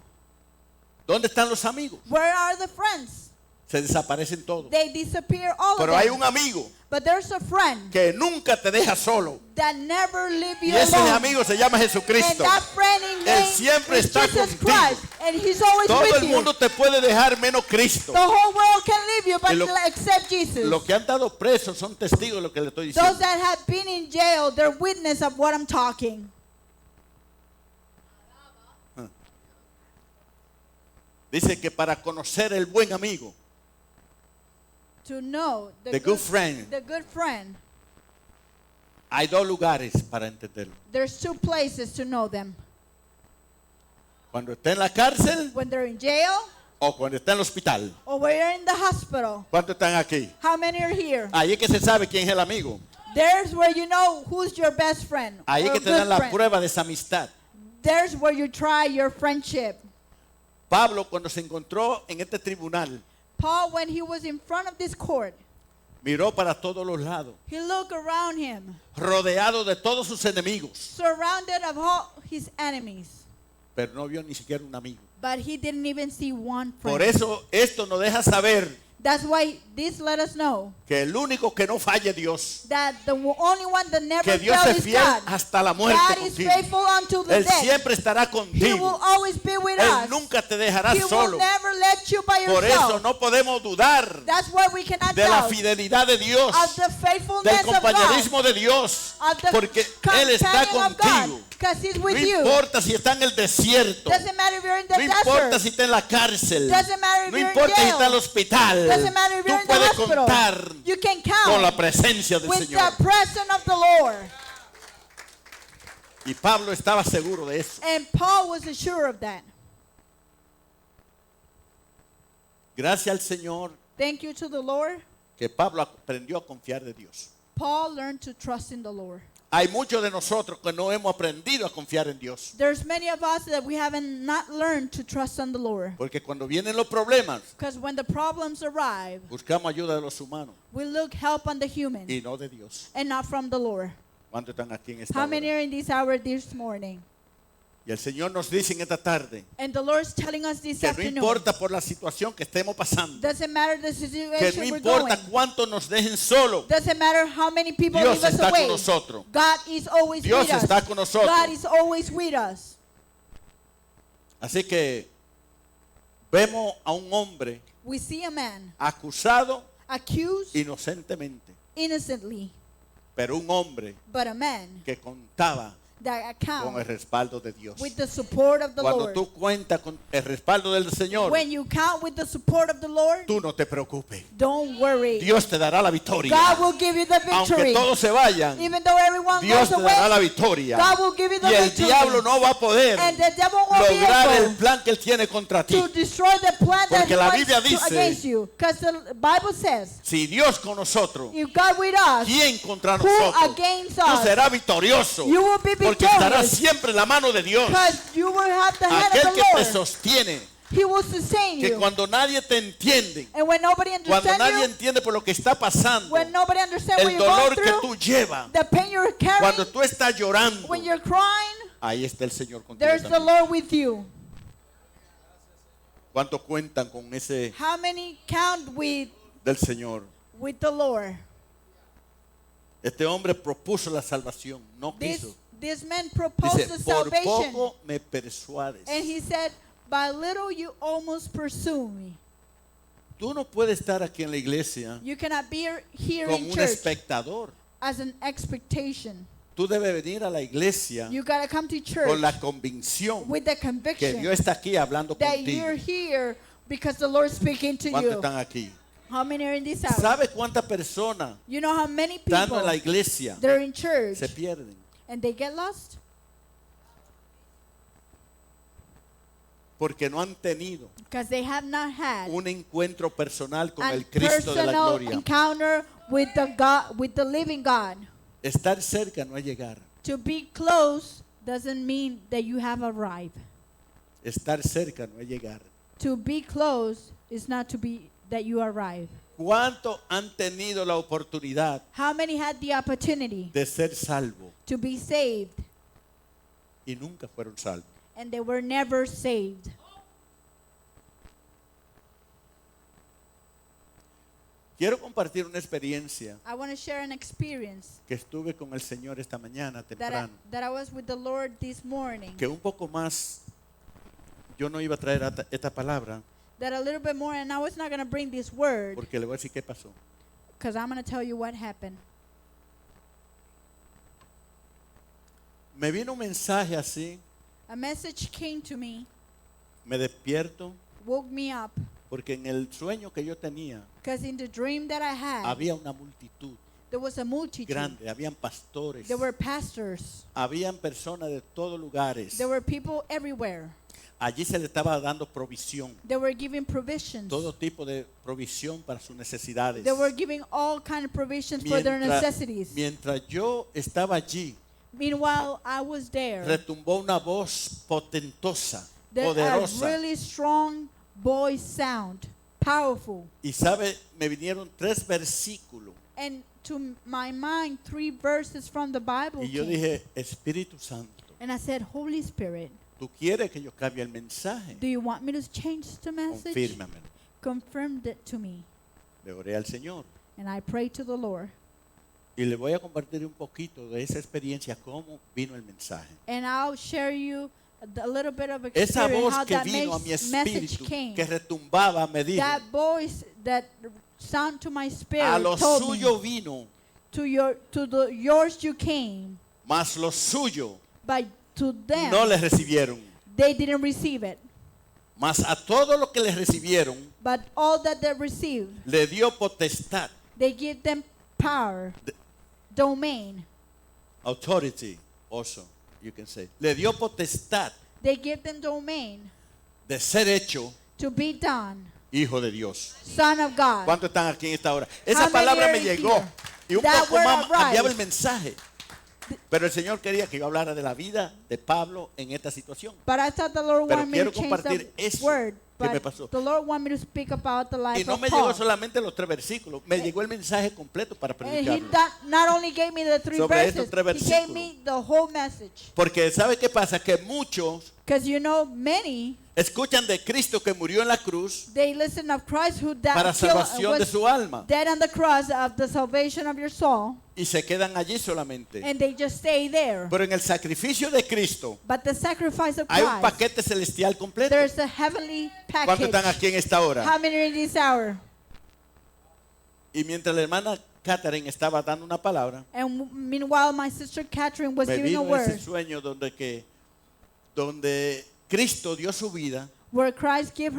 ¿dónde están los amigos? where are the friends? Se desaparecen todos. They disappear, all Pero of hay them. un amigo But there's a friend que nunca te deja solo. that never leave Y you ese alone. amigo se llama And Jesucristo. that friend in Él name siempre is está Jesus contigo. Christ, and He's always Todo with el you. mundo te puede dejar menos Cristo. The whole world can leave you, but Y lo- except Jesus. Los que han dado presos son testigos de lo que le estoy Those diciendo. that have been in jail, they're witness of what I'm talking. Dice que para conocer el buen amigo, To know The good friend. the good friend, hay dos lugares para entenderlo. there's two places to know them. Cuando está en la cárcel When they're in jail o cuando está en el hospital. or when you're in the hospital. ¿Cuántos están aquí? How many are here? Ahí es que se sabe quién es el amigo. There's where you know who's your best friend Ahí es or que te dan good la friend. prueba de esa amistad. There's where you try your friendship. Pablo, cuando se encontró en este tribunal, Paul, when he was in front of this court, miró para todos los lados, he looked around him, rodeado de todos sus enemigos, surrounded of all his enemies, pero no vio ni siquiera un amigo. but he didn't even see one friend. Por eso esto nos deja saber That's why this let us know que el único que no falle Dios, that the only one that never que Dios failed es is fiel God. hasta la muerte God is contigo. faithful until the Él death. siempre estará He will contigo. always be with Él us. nunca te dejará He will solo. never let you by Por yourself. eso no podemos dudar That's why we cannot de la doubt fidelidad de Dios, of the faithfulness del of God, compañerismo de Dios, of the porque Él está companion of contigo. God, because He's No with you. importa si está en el desierto, Doesn't matter if you're in the no importa desert. si está en la cárcel, Doesn't matter if no you're in importa si jail. está en el hospital, Doesn't matter if tú you're in the puedes hospital. contar You can con la count presencia del with Señor. the presence of the Lord. Y Pablo estaba seguro de eso. And Paul was assured of that. Gracias al Señor Thank you to the Lord. que Pablo aprendió a confiar de Dios. Paul learned to trust in the Lord. hay muchos de nosotros que no hemos aprendido a confiar en Dios. There's many of us that we haven't not learned to trust on the Lord. Porque cuando vienen los problemas, Because when the problems arrive, buscamos ayuda de los humanos we look help on the human y no de Dios. and not from the Lord. ¿Cuántos están aquí en esta How many hora? are in this hour this morning? Y el Señor nos dice en esta tarde And the Lord's telling us this que no afternoon. importa por la situación que estemos pasando, Doesn't matter the que situation no we're importa going. cuánto nos dejen solo, Doesn't matter how many people Dios leave us está away. con nosotros. God is always Dios with us. está con nosotros. God is always with us. Así que vemos a un hombre We see a man acusado accused inocentemente, innocently, pero un hombre but a man que contaba that con el accounts respaldo de Dios. with the support of the Cuando Lord. tú cuentas con el respaldo del Señor, When you count with the support of the Lord, tú no te preocupes. don't worry. Dios te dará la victoria. God will give you the Aunque victory. todos se vayan, Even though everyone Dios goes te dará la away, victoria. God will give you the Y el victory. diablo no va a poder And the devil won't be lograr el able plan que él tiene contra ti. to destroy the plan that Porque he la wants Biblia to dice, against you. Because the Bible says, Si Dios con nosotros, if God with us, ¿quién contra who nosotros? against Tú us? serás victorioso. You will be Porque estarás victorious. siempre en la mano de Dios. Because you will have the hand Aquel of que the te Lord. sostiene. He will sustain Que you. cuando nadie te entiende, And when nobody cuando understands nadie you, entiende por lo que está pasando, when nobody understands what el you're going dolor que through, tú llevas, the pain you're carrying, cuando tú estás llorando, when you're crying, ahí está el Señor contigo there's the también. Lord with you. ¿Cuántos cuentan con ese How many count del Señor? with the Lord? Este hombre propuso la salvación, no quiso. This man proposed Dice, the por salvation. poco me persuades. And he said, by little you almost pursue me. Tú no puedes estar aquí en la iglesia You cannot be here como in un church espectador. as an expectation. Tú debes venir a la iglesia You got to come to church con la convicción with the que conviction Dios está aquí hablando that contigo. you're here because the Lord's speaking to ¿Cuántos you. están aquí? How many are in this house? ¿Sabe cuántas personas You know how many estando en la people iglesia they're in church se pierden? and they get lost? Porque no han tenido Because they have not had un encuentro personal con a el Cristo de la personal gloria. encounter with the God, with the living God. Estar cerca no es llegar. To be close doesn't mean that you have arrived. Estar cerca no es llegar. To be close is not to be that you arrive. ¿Cuántos han tenido la oportunidad How many had the opportunity de ser salvos to be saved y nunca fueron salvos? and they were never saved? Quiero compartir una experiencia I want to share an experience que estuve con el Señor esta mañana that temprano. I was with the Lord this morning. Que un poco más, yo no iba a traer esta palabra That a little bit more, and I was not going to bring this word porque le voy a decir qué pasó. because I'm going to tell you what happened. Me vino un mensaje así, A message came to me, me despierto, woke me up, porque en el sueño que yo tenía because in the dream that I had, había una multitud there was a multitude. grande, habían pastores, There were pastors. habían personas de todos lugares. There were people everywhere. Allí se le estaba dando provisión, They were giving provisions. todo tipo de provisión para sus necesidades. They were giving all kind of provisions for their necessities. Mientras yo estaba allí, Meanwhile, I was there. retumbó una voz potentosa, There a poderosa. really strong voice sound, powerful. Y sabe, me vinieron 3 versículos. And to my mind, 3 verses from the Bible Y yo came. dije, Espíritu Santo, And I said, Holy Spirit, ¿tú quieres que yo cambie el mensaje? do you want me to change the message? Confírmamelo. Confirm it to me. Le oré al Señor. And I prayed to the Lord. Y le voy a compartir un poquito de esa experiencia, cómo vino el mensaje. And I'll share you a little bit of Esa experience voz how que that vino a mi message espíritu, came. que retumbaba, me dijo, That voice that sound to my a spirit lo told suyo me, vino, yours you came, mas lo suyo but to them no le recibieron. they didn't receive it. Mas a todo lo que le recibieron, But all that they received, le dio potestad, they give them power, domain. authority also, you can say. Le dio potestad They give them domain de ser hecho to be done, hijo de Dios. Son of God. ¿Cuántos están aquí en esta hora? Esa How many palabra are me in llegó here? y un That poco word más arrived. cambiaba el mensaje. Pero el Señor quería que yo hablara de la vida de Pablo en esta situación. But I thought the Lord Pero wanted me to quiero change compartir the eso word. que me But pasó. the Lord wanted me to speak about the life Y no of me llegó Paul. solamente los 3 versículos, me llegó el mensaje completo para And he predicarlo. not only gave me the 3 Sobre estos verses, 3 he gave versículos. me the whole message. Porque ¿sabe qué pasa? Que muchos Because you know, many, escuchan de Cristo que murió en la cruz they listen of Christ who para salvación de was su alma dead on the cross of the salvation of your soul, y se quedan allí solamente. and they just stay there. Pero en el sacrificio de Cristo But the sacrifice of hay un Christ, paquete celestial completo. there's a heavenly ¿Cuántos están package. aquí en esta hora? How many are in this hour? Y mientras la hermana Catherine estaba dando una palabra, And meanwhile, my sister Catherine was me giving a vino ese word sueño donde Cristo dio su vida where Christ gave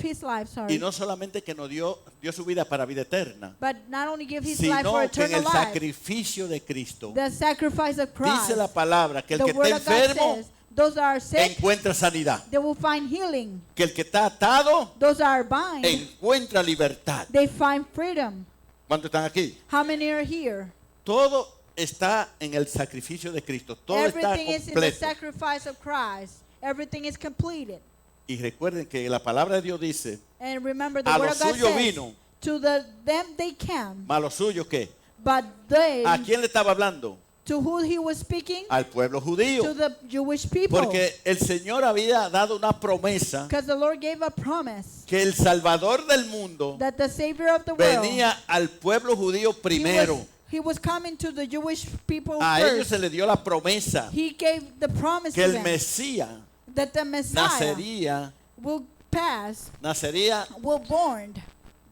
his life, y no solamente que nos dio su vida para vida eterna, but not only give his life sino for que en eternal el life, sacrificio de Cristo the sacrifice of Christ, dice la palabra que el the que word está of God enfermo says, those that are sick, encuentra sanidad, they will find healing. que el que está atado Those that are bind, encuentra libertad. they find freedom. ¿Cuántos están aquí? How many are here? Todo está en el sacrificio de Cristo, todo está Everything is in the completo. sacrifice of Christ. Everything is completed. Y recuerden que la palabra de Dios dice, And remember, the a word lo of God suyo says, vino, to them they came, más lo suyo ¿qué? but they, ¿A quién le estaba hablando? to who he was speaking, Al pueblo to judío. the Jewish people. Porque el Señor había dado una promesa Because the Lord gave a promise que el Salvador del mundo that the Savior of the world, venía al pueblo judío primero. he was coming to the Jewish people A ellos first. se le dio la promesa He gave the promise que to el them Mesías that the Messiah nacería will born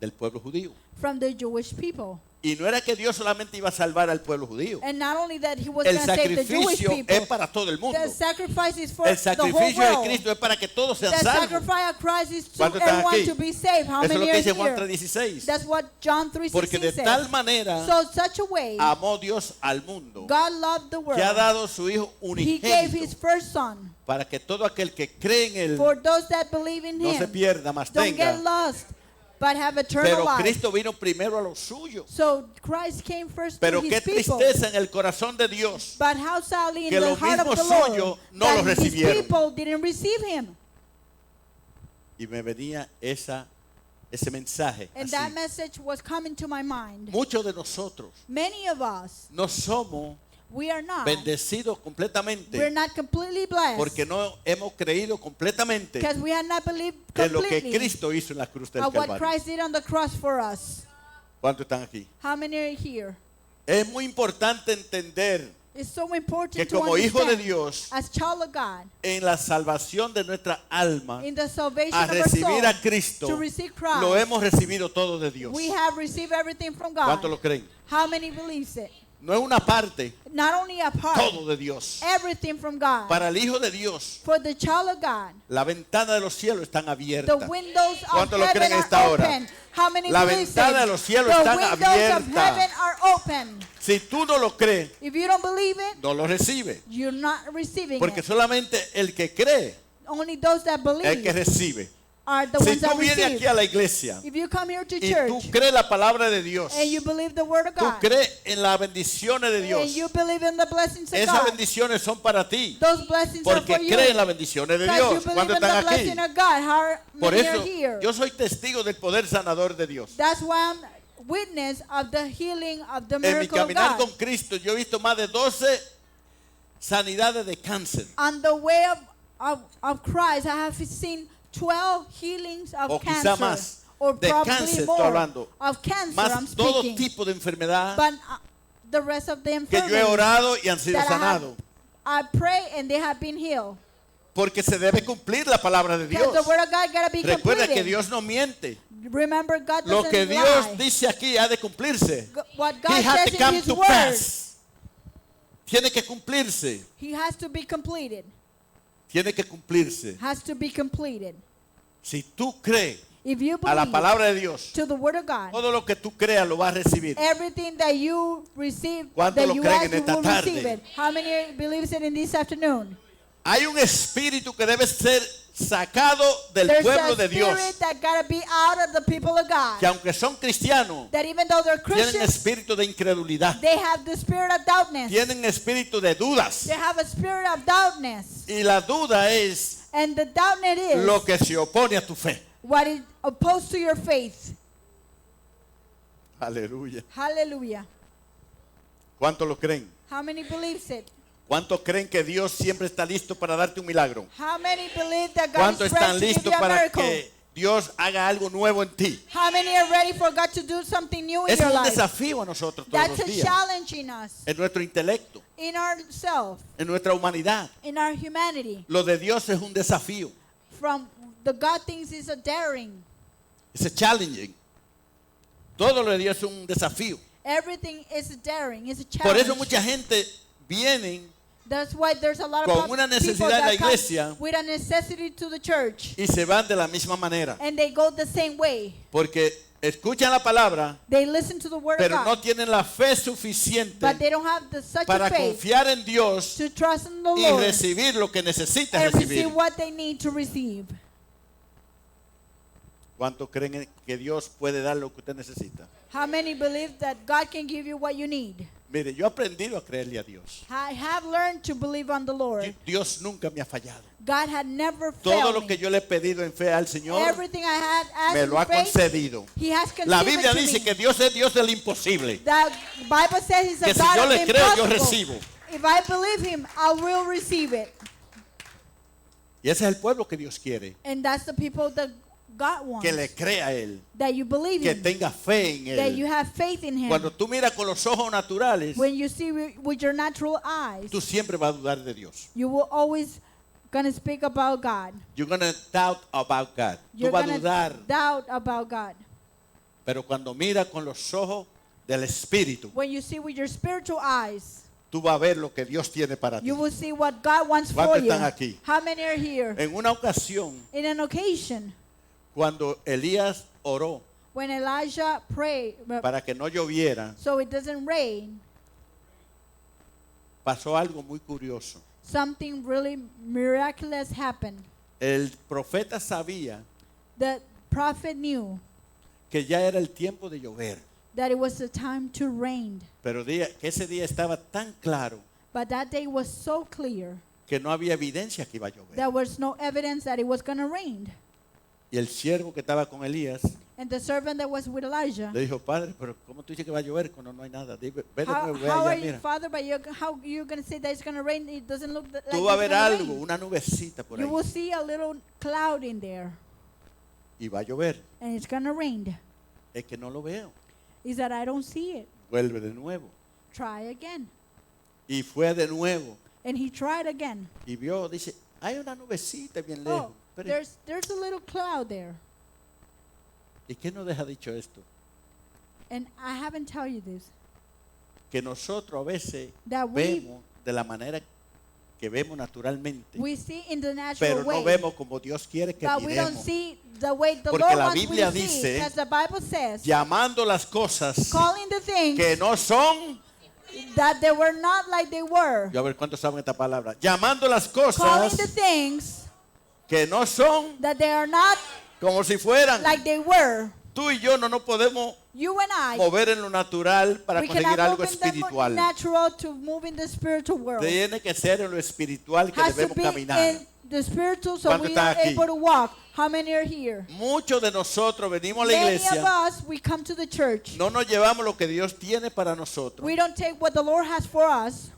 del pueblo judío. from the Jewish people. Y no era que Dios solamente iba a salvar al pueblo judío. And not only that, he was El going to save the Jewish sacrificio people. es para todo el mundo. The sacrifice is for El the whole sacrificio de world. Cristo es para que todos sean The salvos. sacrifice of Christ is to ¿Cuántos están everyone aquí? to be saved. How Eso es many lo que are dice Juan here? 3:16. That's what John Porque 3:16 de says. tal manera So such a way, amó Dios al mundo God loved the world. que ha dado su Hijo He gave his unigénito first son para que todo aquel que cree en Él for those that believe in no se him. pierda, mas Don't get tenga. lost, but have eternal Pero life. Cristo vino primero a los suyos. So Christ came first Pero to qué his people. tristeza en el corazón de Dios But how sadly in que the los heart of mismos the Lord suyos no that lo his recibieron. people didn't receive him. y me venía ese mensaje. And así. that message was coming to my mind. Muchos de nosotros Many of us, no somos we are not. bendecidos We're completamente not completely blessed. porque no hemos creído completamente Because we have not believed en lo que completely Cristo hizo en la cruz del of what Calvario. Christ did on the cross for us. ¿Cuántos están aquí? How many are here? Es muy importante entender It's so important que to como hijo de understand Dios, as child of God, en la salvación de nuestra alma, in the salvation a of our recibir soul, a Cristo, to receive Christ, lo hemos recibido todo de Dios. we have received everything from God. ¿Cuántos lo creen? How many believes it? No es una parte, Not only a part, todo de Dios. everything from God. Para el Hijo de Dios, For the child of God, la ventana de los cielos están the abiertas. windows of ¿Cuántos lo heaven creen en are esta hora? open. How many La believes it? ventana de los cielos The están windows of abiertas. heaven are open. Si tú no lo crees, If you don't believe it, no lo recibes. you're not receiving Porque it. solamente el que cree Only those that es el que believe recibe. are the Si ones tú that vienes receive. aquí a la iglesia If you come here to y tú church crees la palabra de Dios, and you believe the word of tú God, crees en las bendiciones de and Dios, you believe in the blessings of esas God, bendiciones son para ti. those blessings are Porque for you. crees en las bendiciones de Because you Dios. believe ¿Cuántos in the están aquí? blessing of God. How Por many are eso here? yo soy testigo del poder sanador de Dios. That's why I'm witness of the healing of the En mi miracle of caminar God. con Cristo yo he visto más de 12 sanidades de cáncer. On the way of Christ, I have seen 12 healings of O quizá cancer. más. Or De probably cáncer estoy more. hablando. Of cancer, I'm Más todo speaking. tipo de enfermedad But the rest of the que yo he infirmities orado y han sido that sanados. I pray and they have been healed. Porque se debe cumplir la palabra de Because Dios. the word of God gotta be Recuerda que completed. Dios no miente. Remember, God Lo doesn't que Dios lie. dice aquí ha de cumplirse. What He God has says to in come His to word, pass. Tiene que cumplirse. He has to be completed. Tiene que cumplirse. Has to be completed. Si tú crees If you a la believe palabra de Dios, to the word of God, todo lo que tú creas lo vas a recibir. everything that you receive, ¿Cuántos that lo you creen ask, en you esta will tarde? receive it. How many believes it in this afternoon? Hay un espíritu que debe ser sacado del There's pueblo a de Dios, spirit that gotta be out of the people of God. que aunque son cristianos, That even though they're tienen Christians, espíritu de incredulidad, they have the spirit of doubtness. tienen espíritu de dudas. They have a spirit of doubtness. Y la duda es And the doubtness is lo que se opone a tu fe. what is opposed to your faith. Aleluya. Hallelujah. ¿Cuántos lo creen? How many believes it? ¿Cuántos creen que Dios siempre está listo para darte un milagro? How many believe that God ¿Cuántos is ready están to give listos you a para miracle? que Dios haga algo nuevo en ti? How many are ready for God to do something new in Es your un life? desafío a nosotros todos That's los a días. challenge in us, En nuestro intelecto, in ourselves, en nuestra humanidad. in our humanity. Lo de Dios es un desafío. From the God things is a daring. Es challenging. Todo lo de Dios es un desafío. Everything is a daring. It's a Por challenge. eso mucha gente viene That's why there's a lot con of una people necesidad en la that come iglesia with a necessity to the church, y se van de la misma manera. and they go the same way. Porque escuchan la palabra, They listen to the word pero of no God, tienen la fe but suficiente they don't have such para a faith confiar en Dios to trust in the y Lord recibir lo que necesitan and recibir. receive what they need to receive. ¿Cuántos creen que Dios puede dar lo que usted necesita? How many believe that God can give you what you need? Mire, yo he aprendido a creerle a Dios. I have learned to believe on the Lord. Dios nunca me ha fallado. God had never Todo failed lo me. que yo le he pedido en fe al Señor, Everything I had asked me lo ha in faith, concedido. He has conceded La Biblia to dice me. que Dios es Dios del imposible. The Bible says He's a Que si God yo of le the creo, yo impossible. recibo. If I believe Him, I will receive it. Y ese es el pueblo que Dios quiere. And that's the people that God wants. Que le crea a Él. That you believe Que Him. tenga fe en That you Él. have faith in Him. Cuando tú miras con los ojos naturales, When you see with your natural eyes, tú siempre vas a dudar de Dios. you will always gonna speak about God. You're going to doubt about God. Tú You're vas a gonna dudar. doubt about God. Pero cuando miras con los ojos del Espíritu, When you see with your spiritual eyes, tú vas a ver lo que Dios tiene para ti. you will see what God wants for ¿Cuántos you. están aquí? How many are here? En una ocasión, In an occasion, cuando Elías oró when Elijah prayed para que no lloviera, so it doesn't rain, pasó algo muy curioso. something really miraculous happened. El profeta sabía The prophet knew que ya era el tiempo de llover, that it was the time to rain. pero que ese día estaba tan claro But that day was so clear. que no había evidencia que iba a llover. There was no evidence that it was going to rain. Y el siervo que estaba con Elías And the servant that was with Elijah, le dijo, padre, pero ¿cómo tú dices que va a llover cuando no hay nada? Ve de how, nuevo, ve how allá, are you, mira. Father, but how you going to say that it's going to rain? It doesn't look like Tú vas a it's ver gonna algo, rain. una nubecita por You ahí. will see a little cloud in there, Y va a llover. and it's going to rain. Es que no lo veo. Is that I don't see it. Vuelve de nuevo. Try again. Y fue de nuevo. And he tried again. Y vio, dice, hay una nubecita bien Oh, lejos. Pero, there's a little cloud there. ¿y qué nos deja dicho esto? And I haven't tell you this. Que nosotros a veces That we vemos de la manera que vemos naturalmente, see in the natural pero way. no vemos como Dios quiere que But we don't miremos. see the way the Porque Lord la wants we Biblia to see. dice, Because the Bible says, Llamando las cosas calling the things que no son. that they were not like they were. Yo a ver cuántos saben esta palabra. Llamando las Calling cosas the things que no son that they are not como si fueran. like they were. Tú y yo no nos podemos You and I, mover en lo natural para we conseguir cannot algo move in the espiritual. natural to move in the spiritual world. Tiene que ser en lo espiritual que Has to debemos be caminar. in the spiritual so ¿Cuántos we están are aquí? able to walk. How many are here? Muchos de nosotros venimos a la Many of iglesia, us, we come to the church. no nos llevamos lo que Dios tiene para nosotros, We don't take what the Lord has for us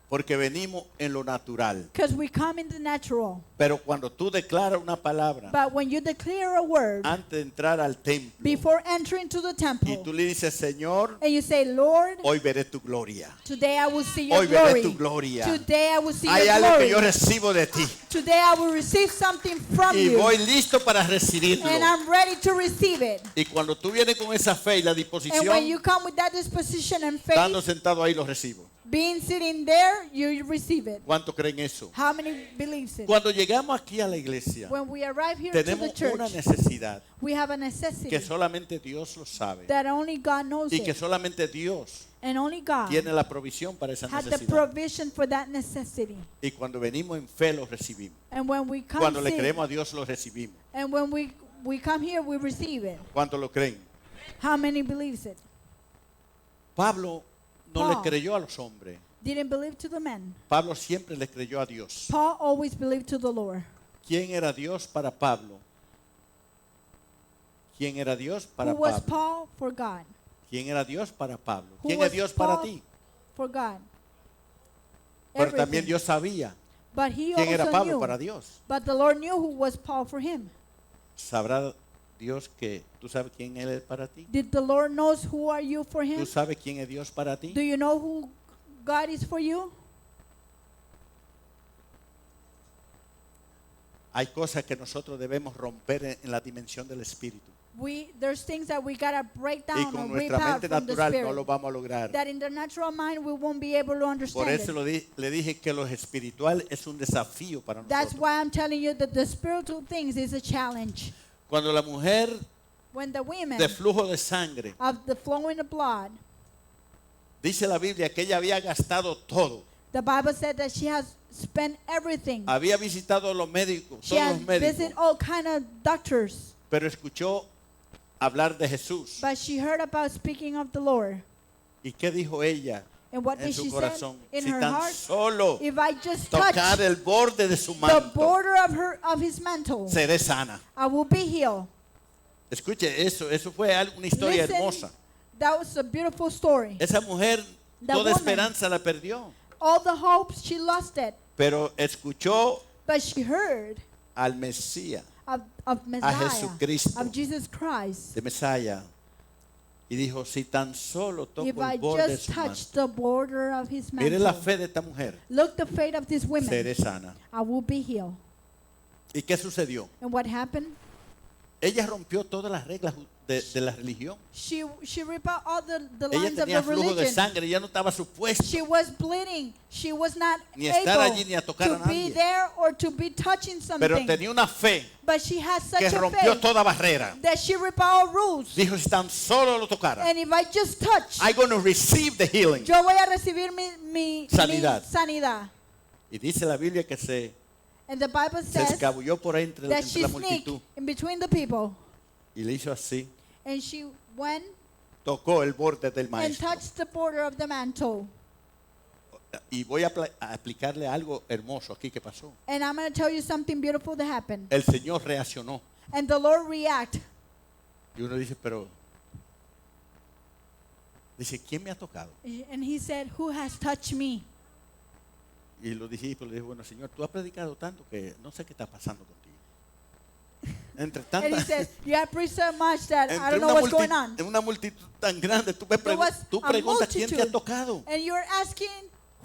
porque venimos en lo natural. because we come in the natural. Pero cuando tú declaras una palabra But when you declare a word antes de entrar al templo before entering to the y temple tú le dices, Señor, and you say, Lord, hoy veré tu gloria. today I will see your Hoy veré glory. tu gloria. Today I will see Hay your algo que yo glory. recibo de ti Today I will receive something from y you. voy listo para recibirlo. And I'm ready to receive it. Y cuando tú vienes con esa fe y la And when disposición, you come with that disposition and estando faith, sentado ahí lo recibo. being sitting there, you receive it. ¿Cuántos creen eso? How many believes it? Cuando llegamos aquí a la iglesia, When we arrive here to the tenemos una church, necesidad we have a necessity que solamente Dios lo sabe that only God knows y que it. solamente Dios And only God tiene la provisión para esa had the necesidad. provision for that necessity. Y cuando venimos en fe lo recibimos. And when we come Cuando le sick, creemos a Dios lo recibimos. and when we come here, we receive it. ¿Cuánto lo creen? How many believes it? Pablo no le Paul. creyó a los hombres. Didn't believe to the men. Pablo siempre le creyó a Dios. Paul always believed to the Lord. ¿Quién era Dios para Pablo? ¿Quién era Dios para Who was Pablo? Paul for God? ¿Quién era Dios para Pablo? Who ¿Quién was es Dios para Paul ti? For God. Pero Everything. también Dios sabía But he quién era also Pablo knew. para Dios. But the Lord knew who was Paul for him. ¿Sabrá Dios que tú sabes quién Él es para ti? Did the Lord knows who are you for him? ¿Tú sabes quién es Dios para ti? Do you know who God is for you? Hay cosas que nosotros debemos romper en la dimensión del Espíritu. There's things that we gotta break Y down con or rip nuestra out mente from the natural no spirit. lo vamos a lograr. That in the natural mind we won't be able to understand Por eso it. le dije que lo espiritual es un desafío para That's nosotros. why I'm telling you that the spiritual things is a challenge. Cuando la mujer When the women de flujo de sangre, of the flowing of blood, dice la Biblia que ella había gastado todo. the Bible said that she has spent everything. Había visitado a los médicos, She todos has los médicos, visited all kind of doctors, pero escuchó hablar de Jesús. but she heard about speaking of the Lord. ¿Y qué dijo ella And what en did su she say corazón? in Si her tan heart? solo If I just tocar touch el borde de su the manto, border of his mantle, seré sana. I will be healed. Escuche eso fue una historia Listen, hermosa. that was a beautiful story. Esa mujer The toda woman. esperanza la perdió, All the hopes, she lost it. pero escuchó But she heard al Mesías, of Messiah, Jesucristo. of Jesus Christ. de Mesías, y dijo, si tan solo toco If I el borde de just su touch manto. the border of his Mire la mantle, fe de esta mujer, look the fate of these women, seré sana. I will be healed. ¿Y qué sucedió? And what happened? Ella rompió todas las reglas de la religión. She ripped out all the Ella lines of tenía the flujo de religion. sangre, ya no estaba supuesto. She was bleeding. She was not Ni estar able allí ni a tocar a to be nadie. there or to be touching Pero something. tenía una fe But she had such que a rompió faith toda barrera. that she ripped out all rules. Dijo, si tan solo lo tocara, And if I just touch, I'm going to receive the healing. yo voy a recibir mi Sanidad. sanidad. Y dice la Biblia que se And the Bible se says escabulló por ahí entre that entre she la sneaked multitud in between the people. y le hizo así. And she went Tocó el borde del and maestro. touched the border of the mantle. Y voy a aplicarle algo hermoso aquí que pasó. And I'm going to tell you something beautiful that happened. El Señor reaccionó. And the Lord reacted. Y uno dice, pero... Dice, ¿quién me ha tocado? And he said, who has touched me? Y los discípulos le dijeron, bueno, Señor, tú has predicado tanto que no sé qué está pasando contigo. Entre And he tantas... says, you have preached so much that I Entre don't know what's going on. en una multitud tan grande, tú There was tú a preguntas quién te ha multitude. tocado. And you're asking,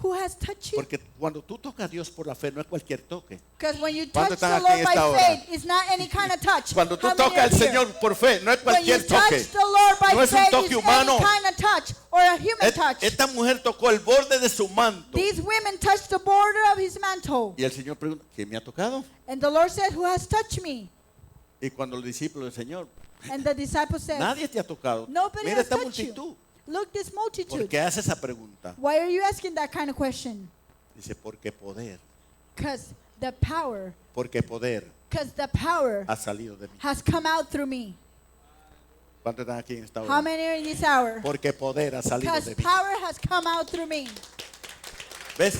who has touched you? Porque cuando tú tocas a Dios por la fe, no es cualquier toque. Because when you ¿Cuántos touch the están aquí Lord en by esta hora? faith, it's not any kind of touch. Cuando tú How many tocas al are here? Señor por fe, no es When you cualquier toque. touch the Lord by No es un faith, toque it's humano. any kind of touch or a human touch. Esta mujer tocó el borde de su manto. These women touched the border of his mantle. Y el Señor pregunta, ¿quién me ha tocado? And the Lord said, who has touched me? Y cuando los discípulos del Señor, And the disciples said, nadie te ha tocado. nobody Mira has esta touched you. multitud. Look, this ¿Por multitude. qué hace esa pregunta? Why are you asking that kind of question? Dice, porque poder Because the power ha salido de mí. has come out through me. ¿Cuántos están aquí en esta How hora? many are in this hour? Porque poder ha salido Because de mí. power has come out through me. ¿Ves?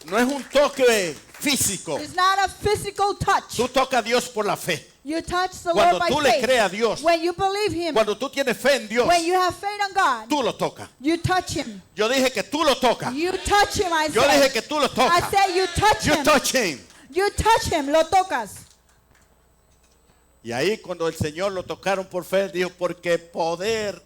No es un toque físico. It's not a physical touch. Tú tocas a Dios por la fe. You touch the Cuando Lord by tú le faith. crees a Dios, When you believe Him, cuando tú tienes fe en Dios, when you have faith on God, tú lo tocas. you touch Him. Yo dije que tú lo tocas. You touch Him, I Yo dije said. que tú lo I tocas. said you touch You Him. touch him. You touch Him, lo tocas. Y ahí cuando el Señor lo tocaron por fe, dijo, porque poder,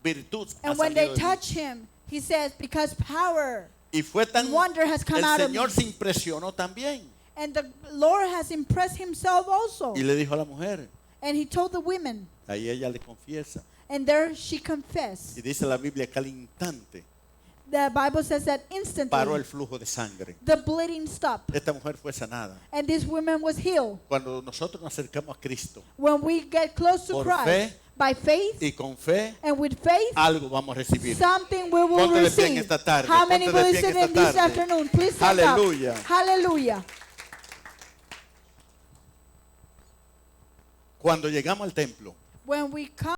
virtud ha And when they salido de mí. touch Him, He says, because power. Y fue tan... wonder has come El out of Señor me. se impresionó también. And the Lord has impressed Himself also. Y le dijo a la mujer, And He told the women, ahí ella le confiesa. and there she confessed. Y dice la Biblia que al instante The Bible says that paró instantly el flujo de sangre. the bleeding stopped. Esta mujer fue sanada. And this woman was healed. Cuando nosotros nos acercamos a Cristo When we get close to por Christ, fe, by faith, y con fe and with faith, algo vamos a recibir. something we will Ponte de pie en receive. esta tarde, How many ponte de pie believe en in esta this tarde. afternoon? Please stand Aleluya. up. Hallelujah. Cuando llegamos al templo, When we come